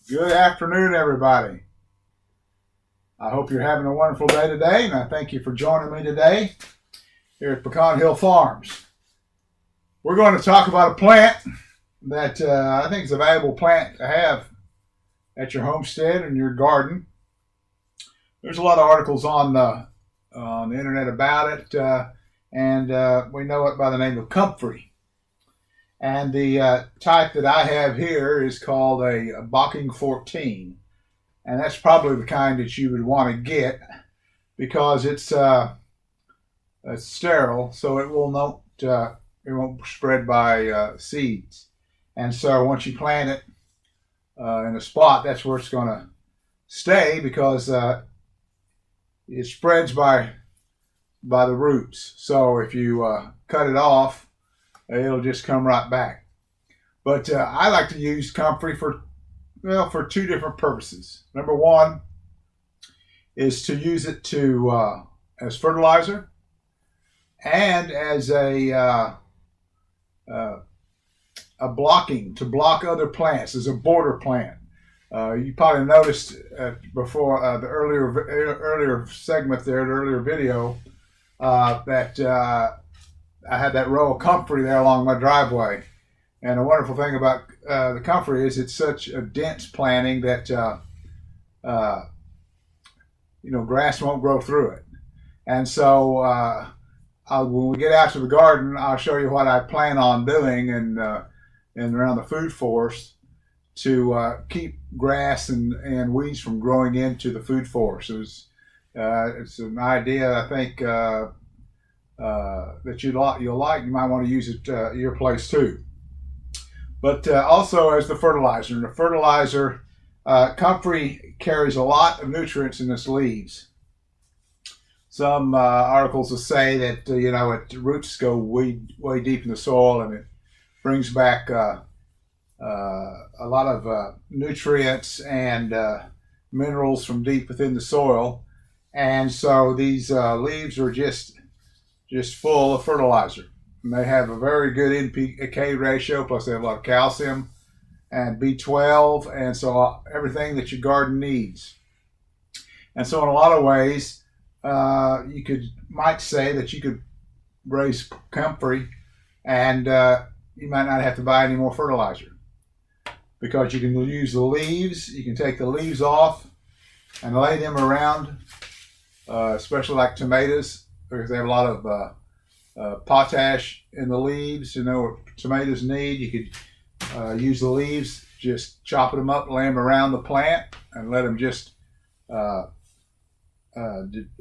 Good afternoon, everybody. I hope you're having a wonderful day today, and I thank you for joining me today here at Pecan Hill Farms. We're going to talk about a plant that I think is a valuable plant to have at your homestead and your garden. There's a lot of articles on the internet about it, and we know it by the name of Comfrey. And the type that I have here is called a Pecan 14. And that's probably the kind that you would want to get because it's sterile, so it won't spread by seeds. And so once you plant it in a spot, that's where it's going to stay because it spreads by the roots. So if you cut it off, it'll just come right back. But I like to use Comfrey for two different purposes. Number one is to use it as fertilizer and as a blocking to block other plants as a border plant. You probably noticed before the earlier segment there, the earlier video, that I had that row of Comfrey there along my driveway. And the wonderful thing about the Comfrey is it's such a dense planting that grass won't grow through it. And so when we get out to the garden, I'll show you what I plan on doing and around the food forest to keep grass and weeds from growing into the food forest. It's an idea I think that you'll like. You might want to use it at your place too. But also as the fertilizer. And the fertilizer, Comfrey carries a lot of nutrients in its leaves. Some articles will say that its roots go way deep in the soil, and it brings back a lot of nutrients and minerals from deep within the soil. And so these leaves are just full of fertilizer. And they have a very good NPK ratio, plus they have a lot of calcium and B12, and so everything that your garden needs. And so in a lot of ways, might say that you could raise Comfrey and you might not have to buy any more fertilizer because you can use the leaves. You can take the leaves off and lay them around, especially like tomatoes, because they have a lot of potash in the leaves. What tomatoes need. You could use the leaves, just chop them up, lay them around the plant, and let them just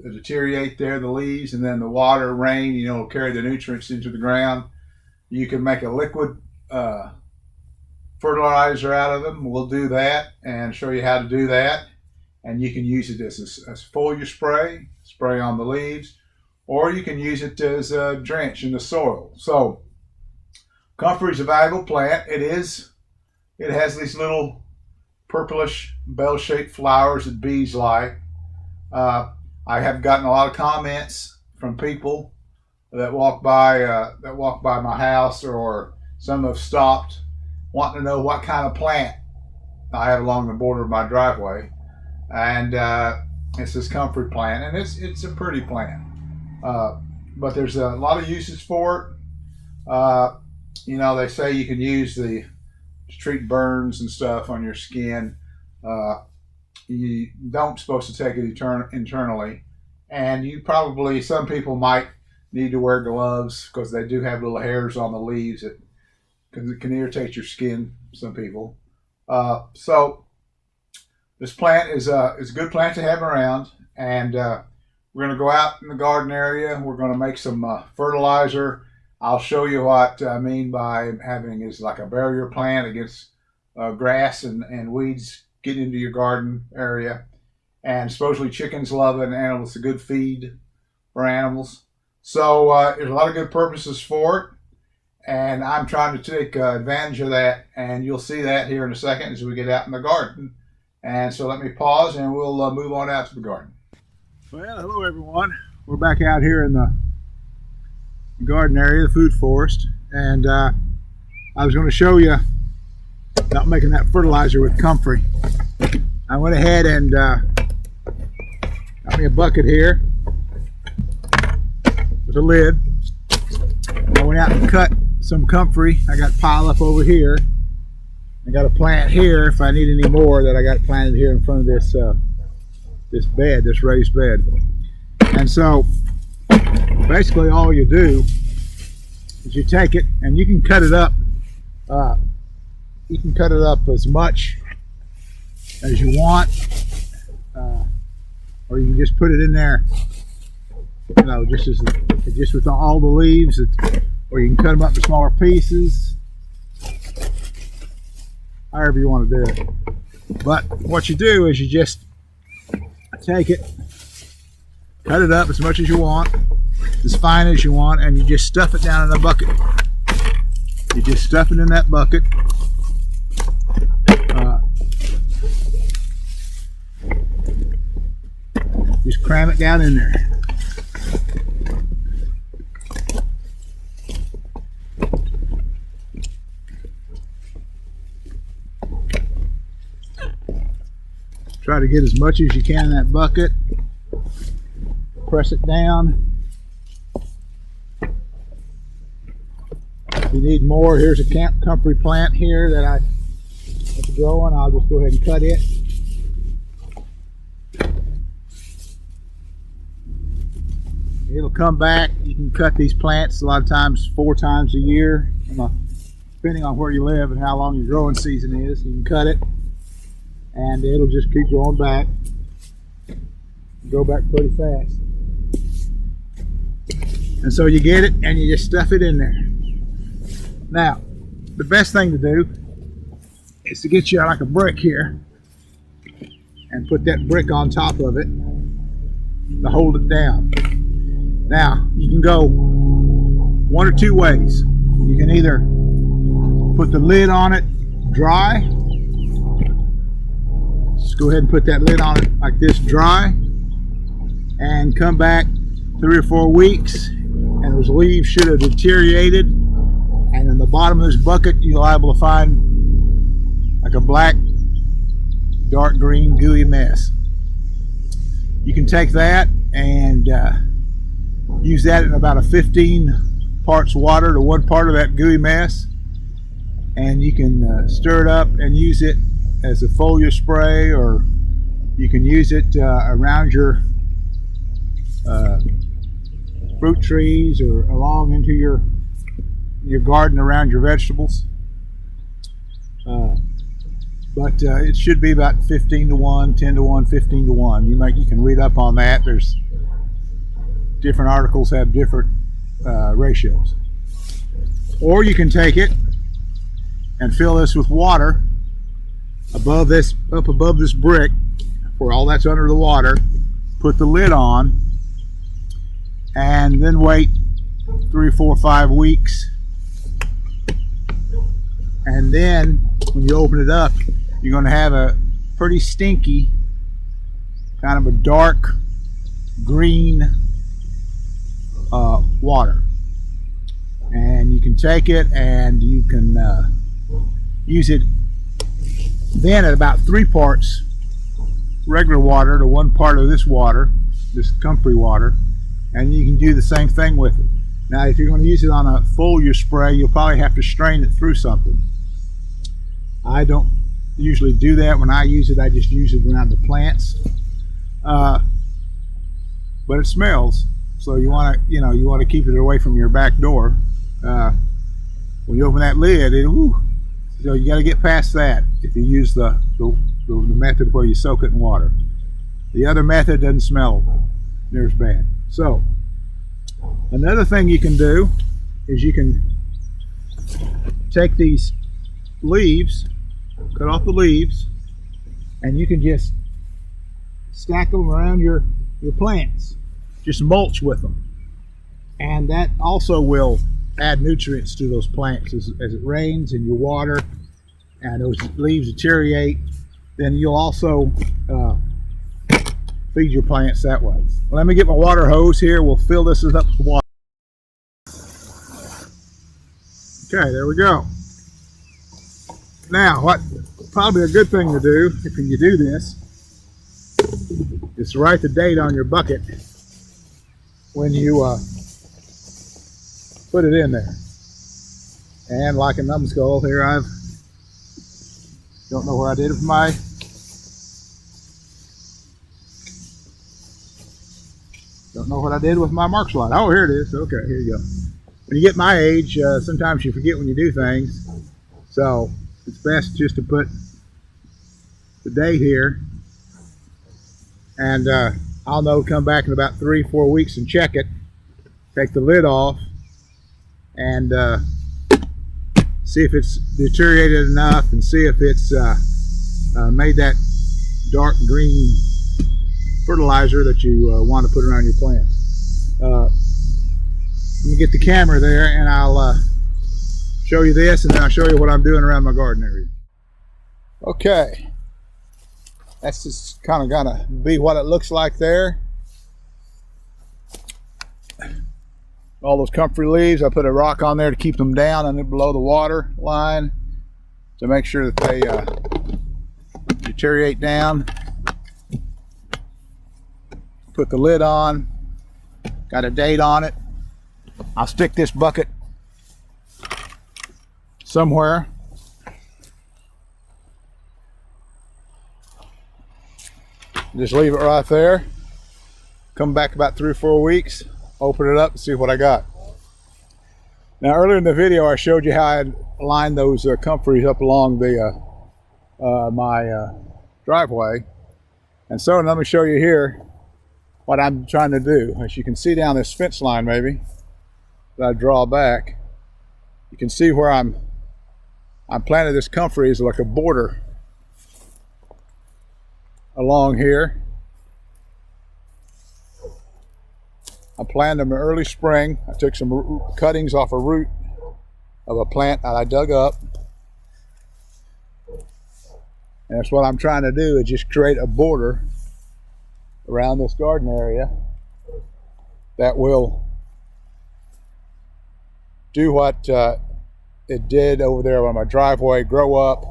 deteriorate there, the leaves, and then the water, rain, will carry the nutrients into the ground. You can make a liquid fertilizer out of them. We'll do that and show you how to do that. And you can use it as foliar spray on the leaves, or you can use it as a drench in the soil. So Comfrey is a valuable plant. It has these little purplish bell-shaped flowers that bees like. I have gotten a lot of comments from people that walk by my house, or some have stopped wanting to know what kind of plant I have along the border of my driveway. And it's this Comfrey plant, and it's a pretty plant. But there's a lot of uses for it. They say you can use to treat burns and stuff on your skin. You don't supposed to take it internally, and some people might need to wear gloves because they do have little hairs on the leaves that can irritate your skin. Some people. So this plant is a good plant to have around, and we're going to go out in the garden area. We're going to make some fertilizer. I'll show you what I mean by having is like a barrier plant against grass and weeds getting into your garden area. And supposedly chickens love it, and animals. It's a good feed for animals. So there's a lot of good purposes for it. And I'm trying to take advantage of that. And you'll see that here in a second as we get out in the garden. And so let me pause and we'll move on out to the garden. Well, hello everyone. We're back out here in the garden area, the food forest, and I was going to show you about making that fertilizer with Comfrey. I went ahead and got me a bucket here with a lid. I went out and cut some comfrey. I got piled up over here. I got a plant here if I need any more that I got planted here in front of this this bed, this raised bed. And so basically all you do is you take it and you can cut it up. You can cut it up as much as you want, or you can just put it in there, you know, just with all the leaves, or you can cut them up in smaller pieces, however you want to do it. But what you do is you just take it, cut it up as much as you want, as fine as you want, and you just stuff it down in a bucket. You just stuff it in that bucket. Just cram it down in there. Try to get as much as you can in that bucket. Press it down. If you need more, here's a comfrey plant here that I have growing. I'll just go ahead and cut it. It'll come back. You can cut these plants a lot of times 4 times a year, depending on where you live and how long your growing season is. You can cut it and it'll just keep growing back. Go back pretty fast. And so you get it and you just stuff it in there. Now, the best thing to do is to get you like a brick here and put that brick on top of it to hold it down. Now, you can go one or two ways. You can either put the lid on it dry. Just go ahead and put that lid on it like this dry, and come back 3 or 4 weeks and those leaves should have deteriorated, and in the bottom of this bucket you're liable to find like a black, dark green, gooey mess. You can take that and use that in about a 15 parts water to 1 part of that gooey mess, and you can stir it up and use it as a foliar spray, or you can use it around your fruit trees or along into your garden around your vegetables. But it should be about 15 to 1, 10 to 1, 15 to 1. You can read up on that. There's different articles have different ratios. Or you can take it and fill this with water above this, up above this brick where all that's under the water. Put the lid on and then wait 3, 4, 5 weeks, and then when you open it up you're going to have a pretty stinky, kind of a dark green water, and you can take it and you can use it then at about 3 parts regular water to 1 part of this water, this comfrey water, and you can do the same thing with it. Now if you're going to use it on a foliar spray, you'll probably have to strain it through something. I don't usually do that. When I use it, I just use it around the plants, but it smells, so you want to keep it away from your back door. When you open that lid, so you got to get past that if you use the method where you soak it in water. The other method doesn't smell near as bad. So another thing you can do is you can take these leaves, cut off the leaves, and you can just stack them around your plants. Just mulch with them, and that also will add nutrients to those plants. As it rains and you water and those leaves deteriorate, then you'll also feed your plants that way. Let me get my water hose here. We'll fill this up with water. Okay, there we go. Now, what probably a good thing to do if you do this is to write the date on your bucket when you put it in there. And like a numbskull here, I don't know where I did it with my mark slide. Oh, here it is. Okay, here you go. When you get my age, sometimes you forget when you do things. So it's best just to put the day here. And I'll know, come back in about 3-4 weeks and check it. Take the lid off and see if it's deteriorated enough and see if it's made that dark green fertilizer that you want to put around your plants. Let me get the camera there and I'll show you this, and then I'll show you what I'm doing around my garden area. Okay, that's just kind of gonna be what it looks like there. All those comfrey leaves, I put a rock on there to keep them down and below the water line to make sure that they deteriorate down. Put the lid on, got a date on it. I'll stick this bucket somewhere. Just leave it right there. Come back about 3 or 4 weeks, open it up and see what I got. Now earlier in the video I showed you how I had lined those comfreys up along the my driveway. And so let me show you here what I'm trying to do. As you can see down this fence line maybe that I draw back, you can see where I'm planted this comfrey as like a border along here. I planted them in early spring. I took some cuttings off a root of a plant that I dug up. And that's what I'm trying to do, is just create a border around this garden area that will do what it did over there on my driveway, grow up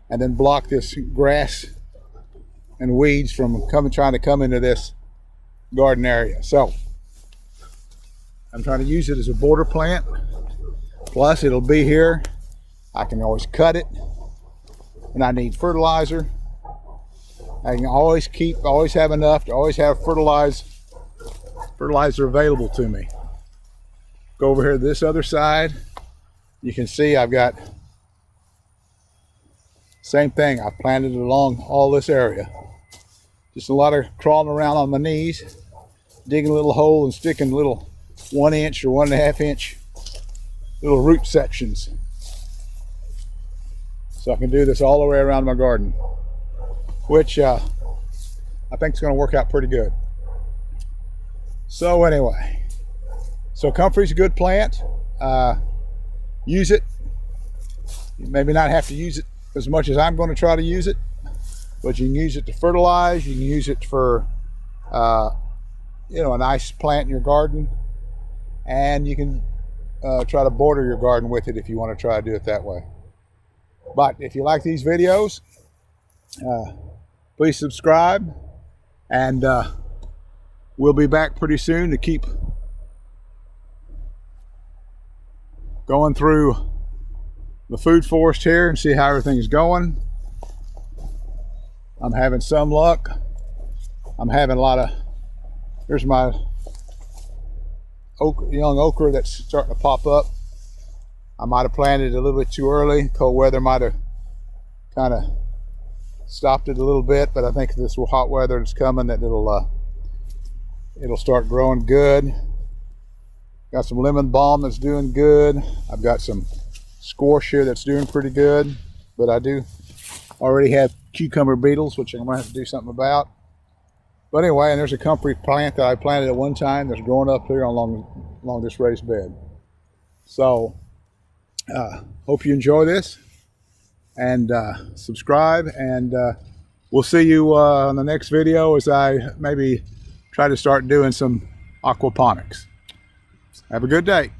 and then block this grass and weeds from trying to come into this garden area. So I'm trying to use it as a border plant. Plus it'll be here. I can always cut it when I need fertilizer. I can always have enough to always have fertilizer available to me. Go over here to this other side. You can see I've got same thing. I planted it along all this area. Just a lot of crawling around on my knees, digging a little hole and sticking little 1 inch or 1.5 inch little root sections. So I can do this all the way around my garden, which I think is going to work out pretty good. So anyway, so comfrey's a good plant. Use it. You maybe not have to use it as much as I'm going to try to use it, but you can use it to fertilize. You can use it for you know, a nice plant in your garden, and you can try to border your garden with it if you want to try to do it that way. But if you like these videos, please subscribe, and we'll be back pretty soon to keep going through the food forest here and see how everything's going. I'm having some luck. I'm having a lot of, here's my young okra that's starting to pop up. I might have planted it a little bit too early. Cold weather might have kind of stopped it a little bit, but I think this hot weather that's coming, that it'll start growing good. Got some lemon balm that's doing good. I've got some squash here that's doing pretty good, but I do already have cucumber beetles, which I'm gonna have to do something about. But anyway, and there's a comfrey plant that I planted at one time that's growing up here along this raised bed. So hope you enjoy this, and subscribe, and we'll see you on the next video as I maybe try to start doing some aquaponics. Have a good day.